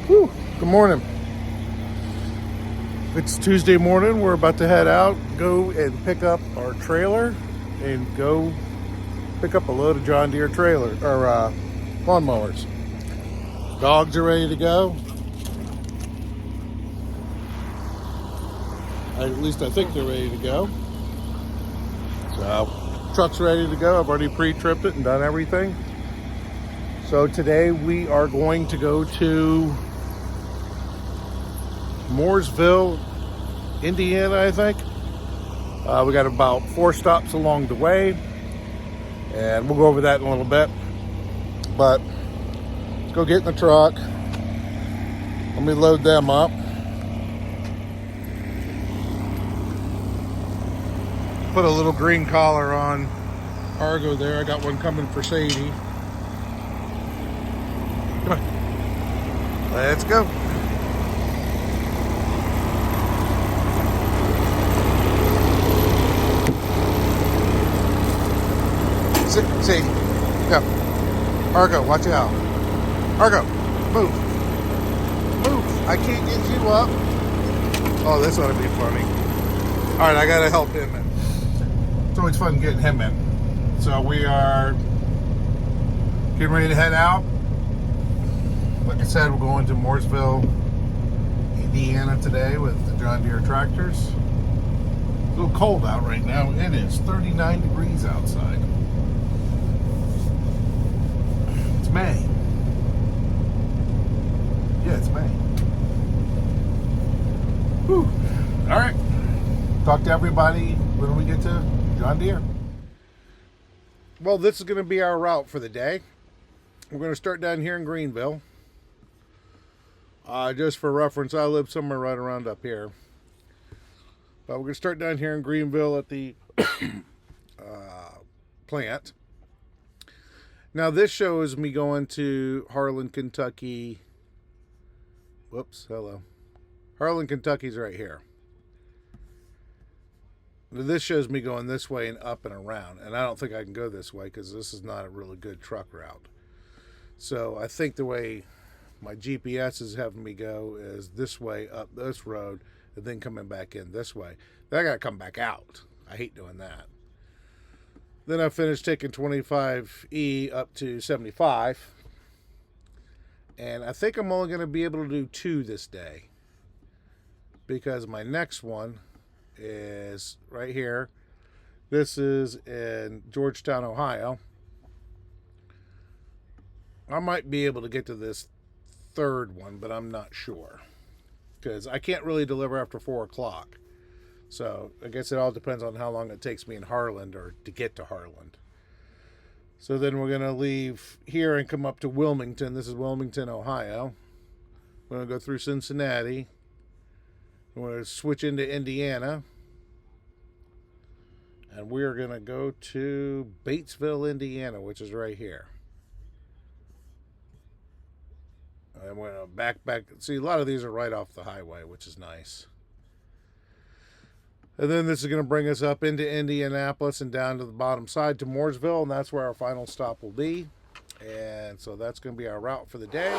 Whew, good morning. It's Tuesday morning. We're about to head out, go and pick up our trailer, and go pick up a load of John Deere lawnmowers. Dogs are ready to go. At least I think they're ready to go. So, truck's ready to go. I've already pre-tripped it and done everything. So today we are going to go to Mooresville, Indiana, I think. We got about 4 stops along the way, and we'll go over that in a little bit. But let's go get in the truck. Let me load them up. Put a little green collar on Argo there. I got one coming for Sadie. Come on. Let's go. See, go. Argo, watch out. Argo, move. Move. I can't get you up. Oh, this ought to be funny. All right, I got to help him in. It's always fun getting him in. So we are getting ready to head out. Like I said, we're going to Mooresville, Indiana today with the John Deere tractors. It's a little cold out right now. It is 39 degrees outside. It's May. Yeah, it's May. Whew. All right. Talk to everybody when we get to John Deere. Well, this is going to be our route for the day. We're going to start down here in Greeneville. Just for reference, I live somewhere right around up here. But we're going to start down here in Greeneville at the plant. Now, this shows me going to Harlan, Kentucky. Whoops, hello. Harlan, Kentucky's right here. Now, this shows me going this way and up and around. And I don't think I can go this way because this is not a really good truck route. So I think the way my GPS is having me go is this way up this road and then coming back in this way. Then I got to come back out. I hate doing that. Then I finished taking 25E up to 75. And I think I'm only going to be able to do 2 this day, because my next one is right here. This is in Georgetown, Ohio. I might be able to get to this third one, but I'm not sure, because I can't really deliver after 4 o'clock. So I guess it all depends on how long it takes me in Harlan or to get to Harlan. So then we're going to leave here and come up to Wilmington. This is Wilmington, Ohio. We're going to go through Cincinnati. We're going to switch into Indiana. And we're going to go to Batesville, Indiana, which is right here. And we're going to back. See, a lot of these are right off the highway, which is nice. And then this is going to bring us up into Indianapolis and down to the bottom side to Mooresville, and that's where our final stop will be. And so that's going to be our route for the day.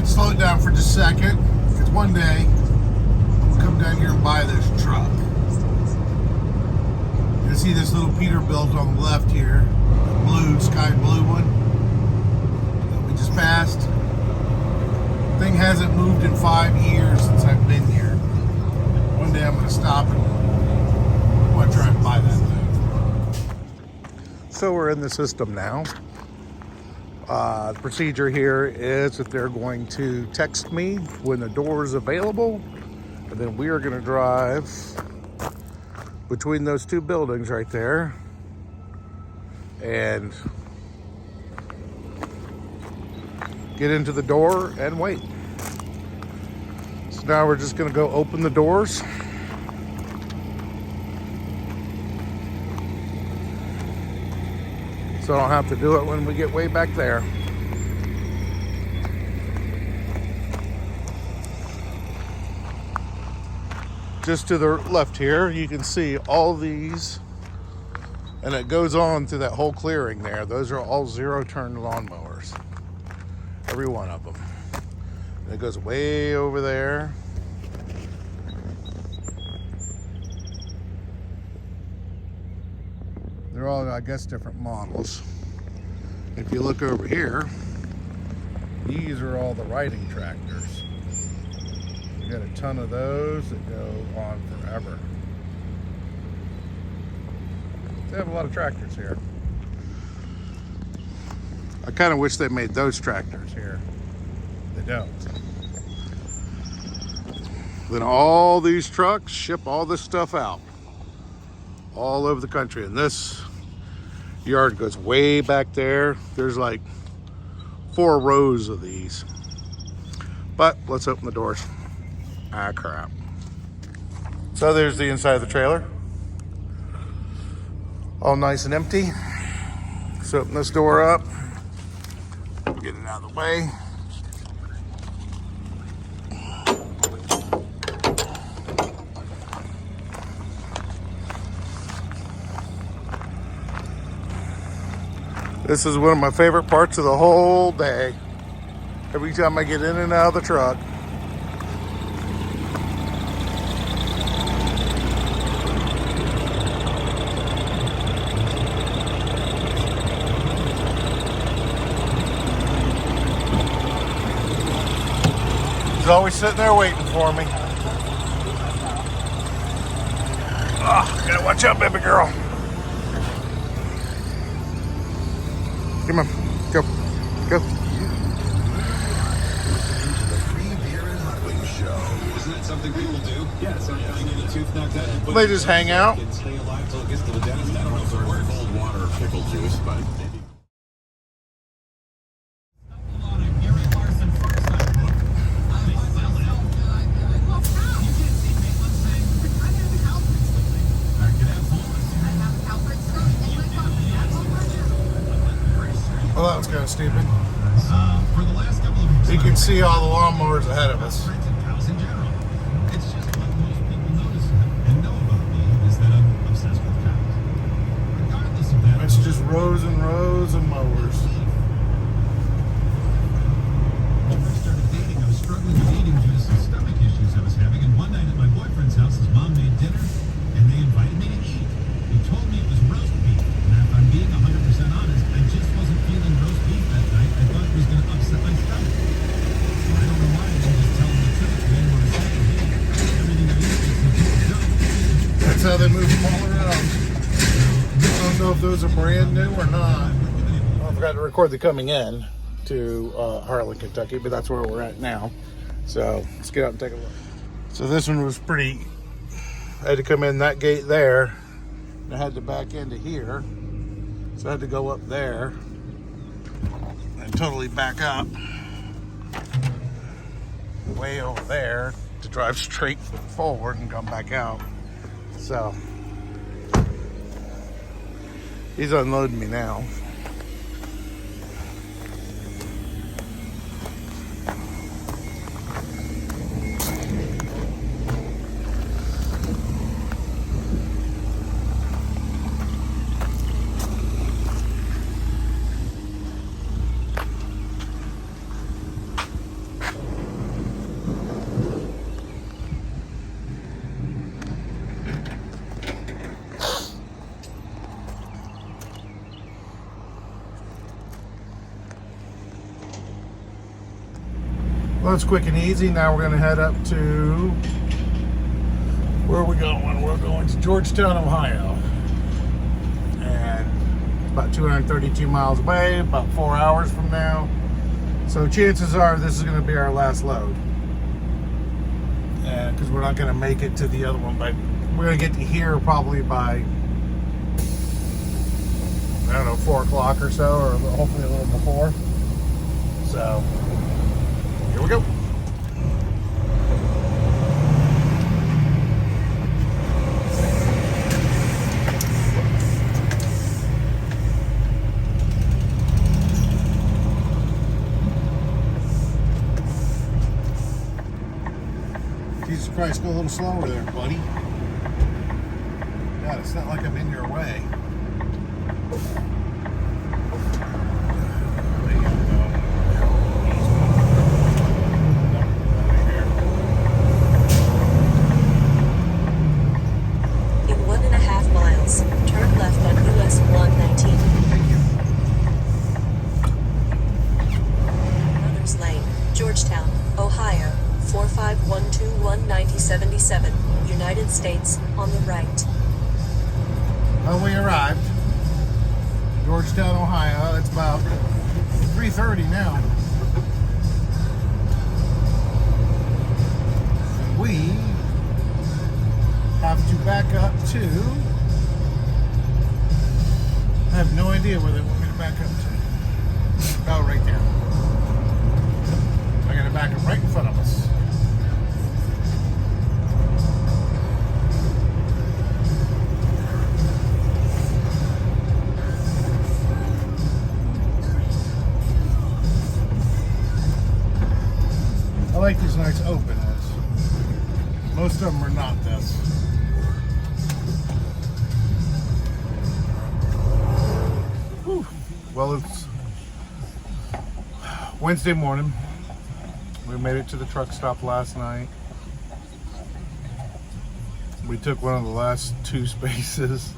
Slow it down for just a second, because one day I'm gonna come down here and buy this truck. You see this little Peterbilt on the left here, blue, sky blue. So we're in the system now. The procedure here is that they're going to text me when the door is available, and then we are going to drive between those two buildings right there and get into the door and wait. So now we're just going to go open the doors. So I don't have to do it when we get way back there. Just to the left here, you can see all these, and it goes on through that whole clearing there. Those are all zero-turn lawnmowers, every one of them. And it goes way over there. They're all, I guess, different models. If you look over here, these are all the riding tractors. We got a ton of those that go on forever. They have a lot of tractors here. I kind of wish they made those tractors here. They don't. Then all these trucks ship all this stuff out all over the country, and this yard goes way back there. There's like 4 rows of these. But let's open the doors. Ah, crap. So there's the inside of the trailer, all nice and empty. So open this door up, get it out of the way. This is one of my favorite parts of the whole day. Every time I get in and out of the truck. He's always sitting there waiting for me. Oh, gotta watch out, baby girl. Come on, go, go. Something people do? Yeah, something in a tooth knocked out. They just hang out. And stay alive until it gets to the dentist. I don't know if it works. Cold water or pickle juice, but maybe. Well, that was kind of stupid. You can see all the lawnmowers ahead of us. It's just rows and rows of mowers. When I first started dating, I was struggling with eating due to some stomach issues I was having. And one night at my boyfriend's house, his mom made dinner, and they invited me to eat. He told me it was roast beef. And if I'm being 100% honest, I just wasn't feeling roast beef that night. I thought it was going to upset my stomach. So I don't know why I didn't just tell him the truth. I didn't want to say, hey, everything I eat makes me feel junk. That's how they move them all around. I don't know if those are brand new or not. I forgot to record the coming in to Harlan, Kentucky, but that's where we're at now. So let's get out and take a look. So this one was pretty, I had to come in that gate there, and I had to back into here. So I had to go up there and totally back up way over there to drive straight forward and come back out. So he's unloading me now. Well, it's quick and easy. Now we're going to head up to, where are we going? We're going to Georgetown, Ohio. And about 232 miles away, about 4 hours from now. So chances are this is going to be our last load. Because we're not going to make it to the other one, but we're going to get to here probably by, I don't know, 4 o'clock or so, or hopefully a little before. So, here we go. Jesus Christ, go a little slower there, buddy. God, it's not like I'm in your way. In 1.5 miles, turn left on US 119. Brothers Lane, Georgetown, Ohio. 45121977, United States, on the right. Well, we arrived. Georgetown, Ohio. It's about 3:30 now. And we have to back up to... I have no idea where they want me to back up to. Oh, right there. I'm going to back up right in front of us. I like these nice open ones. Most of them are not this. Whew. Well, it's Wednesday morning. We made it to the truck stop last night. We took one of the last 2 spaces,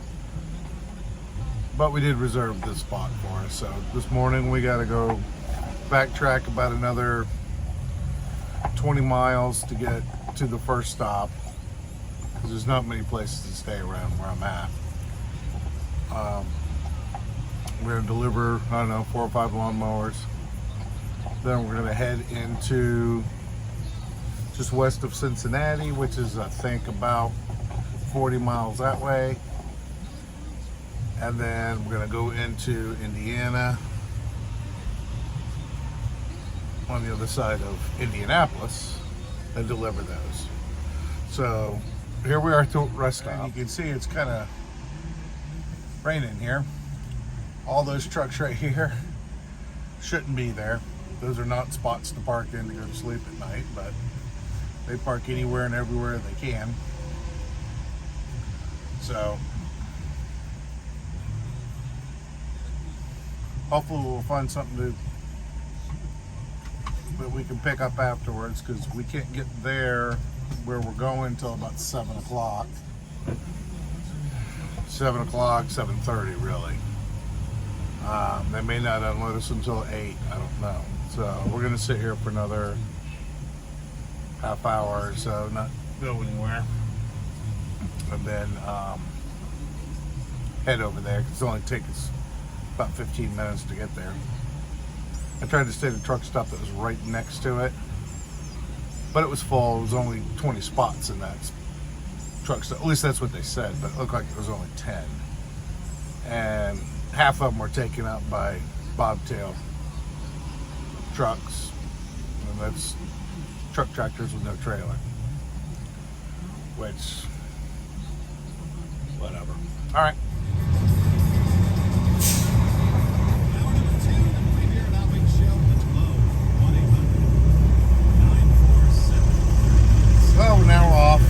but we did reserve this spot for us. So this morning we got to go backtrack about another 20 miles to get to the first stop, because there's not many places to stay around where I'm at. We're going to deliver, I don't know, 4 or 5 lawnmowers. Then we're going to head into just west of Cincinnati, which is, I think, about 40 miles that way. And then we're going to go into Indiana on the other side of Indianapolis and deliver those. So here we are at the rest stop. You can see it's kind of raining here. All those trucks right here shouldn't be there. Those are not spots to park in to go to sleep at night, but they park anywhere and everywhere they can. So hopefully we'll find something that we can pick up afterwards, because we can't get there where we're going until about 7 o'clock. 7 o'clock, 7:30 really. They may not unload us until 8, I don't know. So we're gonna sit here for another half hour or so, not go anywhere. And then head over there, because it'll only take us about 15 minutes to get there. I tried to stay at a truck stop that was right next to it, but it was full. It was only 20 spots in that truck stop. At least that's what they said, but it looked like it was only 10. And half of them were taken up by bobtail trucks. And that's truck tractors with no trailer. Which, whatever. All right. Well, now we're off.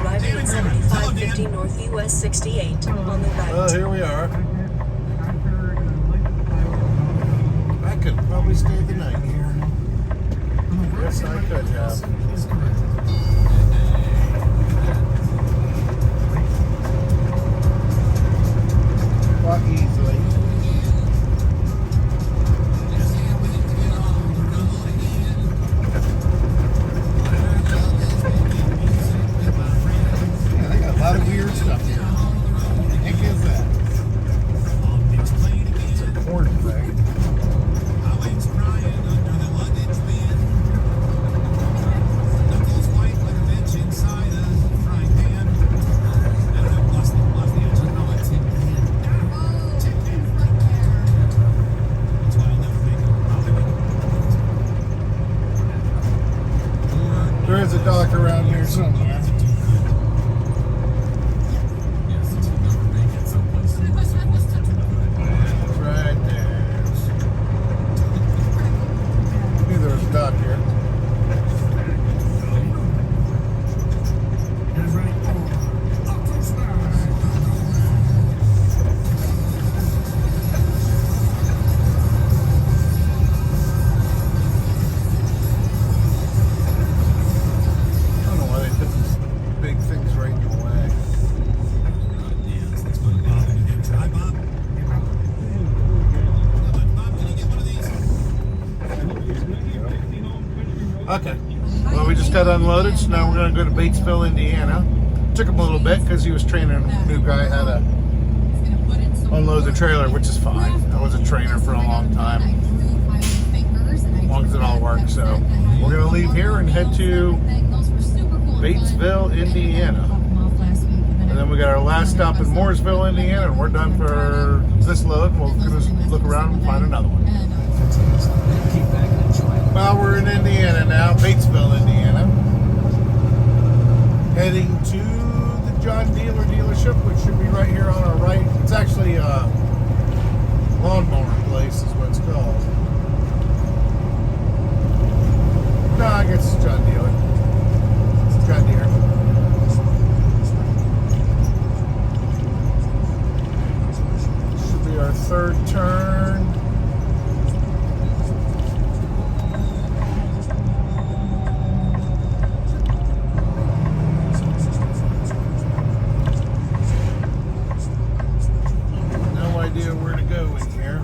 Arriving at 7550 North US 68 on the right. Well, here we are. I could probably stay the night here. Yes, I could have. Okay. Well, we just got unloaded, so now we're going to go to Batesville, Indiana. Took him a little bit because he was training a new guy how to unload the trailer, which is fine. I was a trainer for a long time, as long as it all works. So we're going to leave here and head to Batesville, Indiana. And then we got our last stop in Mooresville, Indiana, and we're done for this load. We'll just look around and find another one. Well, we're in Indiana now, Batesville, Indiana. Heading to the John Deere dealership, which should be right here on our right. It's actually a lawnmower place is what it's called. No, I guess it's John Deere. It's John Deere. Should be our third turn. Where to go in here.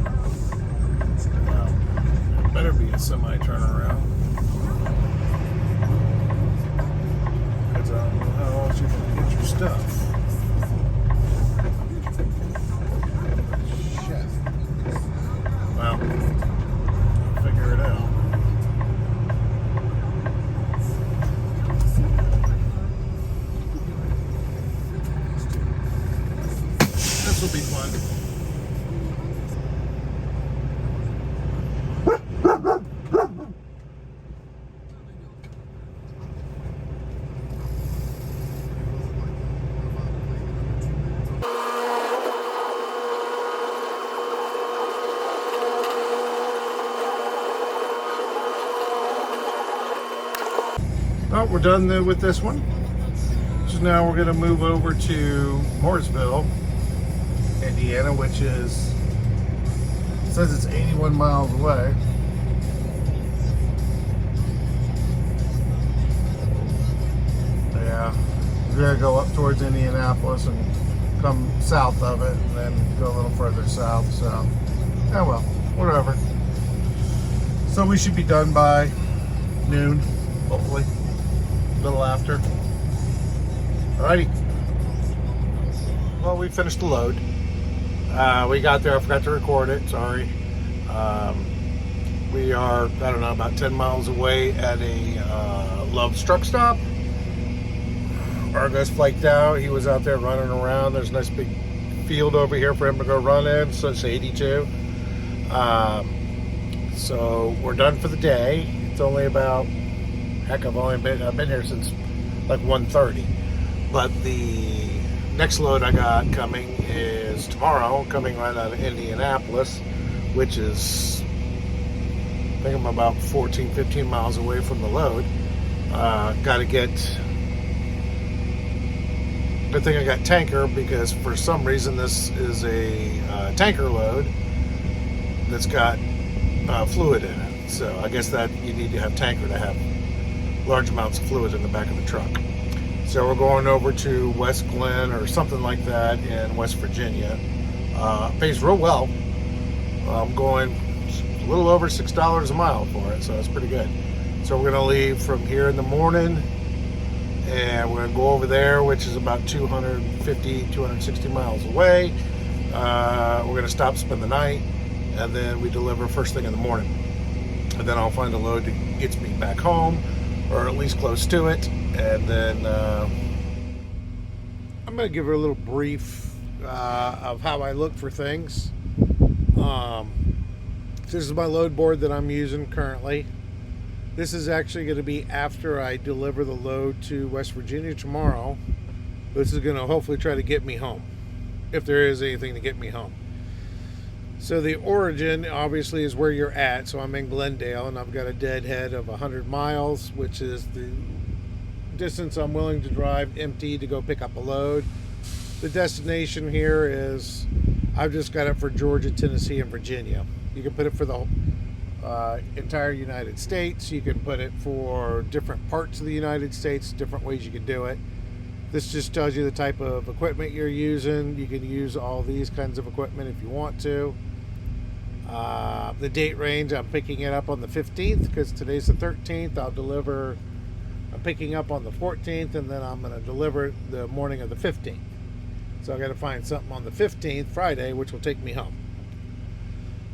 It better be a semi turnaround. Because I don't know how else you're going to get your stuff. Shit. Well, I'll figure it out. This will be fun. Well, we're done with this one. So now we're going to move over to Mooresville, Indiana, which is, it says it's 81 miles away. Yeah, we're going to go up towards Indianapolis and come south of it and then go a little further south. So, yeah, well, whatever. So we should be done by noon, hopefully. A little after. Alrighty. Well, we finished the load. We got there. I forgot to record it. Sorry. We are, I don't know, about 10 miles away at a Love's truck stop. Argo's flaked out. He was out there running around. There's a nice big field over here for him to go run in. So it's 82. So we're done for the day. It's only about, heck, I've been here since like 1:30. But the next load I got coming is tomorrow, coming right out of Indianapolis, which is, I think I'm about 14, 15 miles away from the load. Got to get, good thing I got tanker, because for some reason this is a tanker load that's got fluid in it. So I guess that you need to have tanker to have large amounts of fluid in the back of the truck. So we're going over to West Glen or something like that in West Virginia. Pays real well. I'm going a little over $6 a mile for it, so that's pretty good. So we're going to leave from here in the morning, and we're going to go over there, which is about 250, 260 miles away. We're going to stop, spend the night, and then we deliver first thing in the morning. And then I'll find a load that gets me back home, or at least close to it. And then I'm going to give her a little brief of how I look for things. This is my load board that I'm using currently. This is actually going to be after I deliver the load to West Virginia tomorrow. This is going to hopefully try to get me home, if there is anything to get me home. So the origin obviously is where you're at. So I'm in Glendale, and I've got a deadhead of 100 miles, which is the distance I'm willing to drive empty to go pick up a load. The destination here is, I've just got it for Georgia, Tennessee, and Virginia. You can put it for the entire United States. You can put it for different parts of the United States, different ways you can do it. This just tells you the type of equipment you're using. You can use all these kinds of equipment if you want to. The date range, I'm picking it up on the 15th because today's the 13th. I'm picking up on the 14th, and then I'm going to deliver it the morning of the 15th. So I got to find something on the 15th, Friday, which will take me home.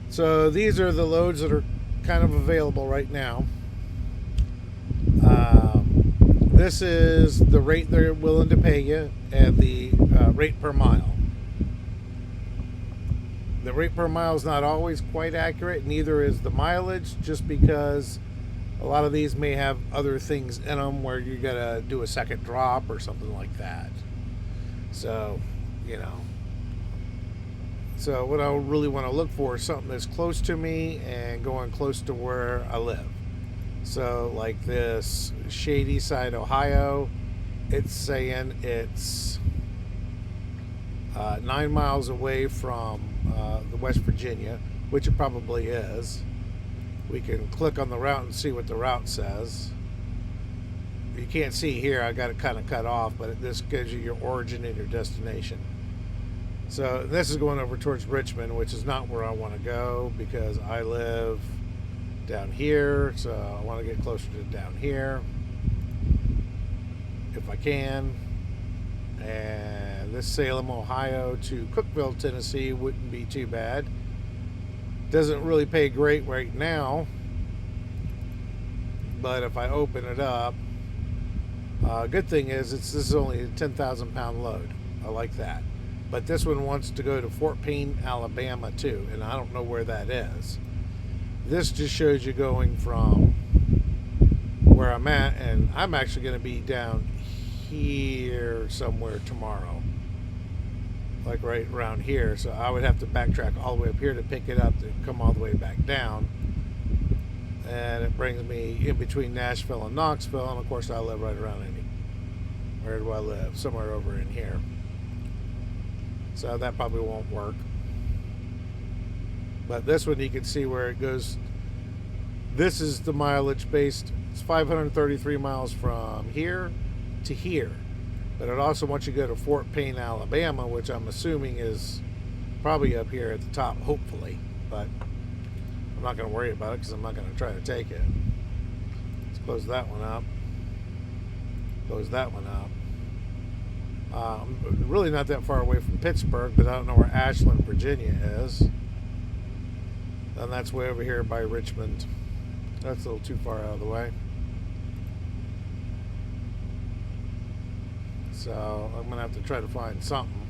So these are the loads that are kind of available right now. This is the rate they're willing to pay you and the rate per mile. The rate per mile is not always quite accurate, neither is the mileage, just because a lot of these may have other things in them where you gotta do a second drop or something like that. So, So what I really want to look for is something that's close to me and going close to where I live. So like this Shady Side, Ohio, it's saying it's 9 miles away from the West Virginia, which it probably is. We can click on the route and see what the route says. You can't see here, I got it kind of cut off, but this gives you your origin and your destination. So this is going over towards Richmond, which is not where I want to go because I live down here, so I want to get closer to down here if I can. And this Salem, Ohio to Cookeville, Tennessee wouldn't be too bad. Doesn't really pay great right now, but if I open it up, good thing is this is only a 10,000 pound load. I like that. But this one wants to go to Fort Payne, Alabama too, and I don't know where that is. This just shows you going from where I'm at, and I'm actually going to be down here somewhere tomorrow, like right around here. So I would have to backtrack all the way up here to pick it up to come all the way back down, and it brings me in between Nashville and Knoxville. And of course I live right around Indy. Where do I live? Somewhere over in here. So that probably won't work. But this one you can see where it goes. This is the mileage based. It's 533 miles from here to here. But it also wants you to go to Fort Payne, Alabama, which I'm assuming is probably up here at the top, hopefully. But I'm not going to worry about it because I'm not going to try to take it. Let's close that one up. Close that one up. Really not that far away from Pittsburgh, but I don't know where Ashland, Virginia is. And that's way over here by Richmond. That's a little too far out of the way. So I'm going to have to try to find something.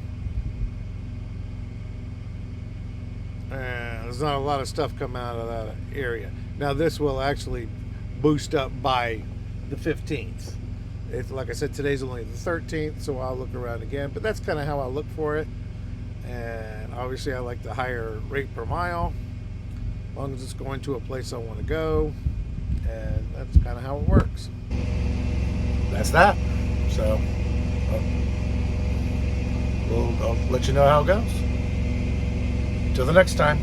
And there's not a lot of stuff coming out of that area. Now this will actually boost up by the 15th. It's, like I said, today's only the 13th, so I'll look around again. But that's kind of how I look for it. And obviously I like the higher rate per mile, as long as it's going to a place I want to go. And that's kind of how it works. That's that. So I'll let you know how it goes. Till the next time.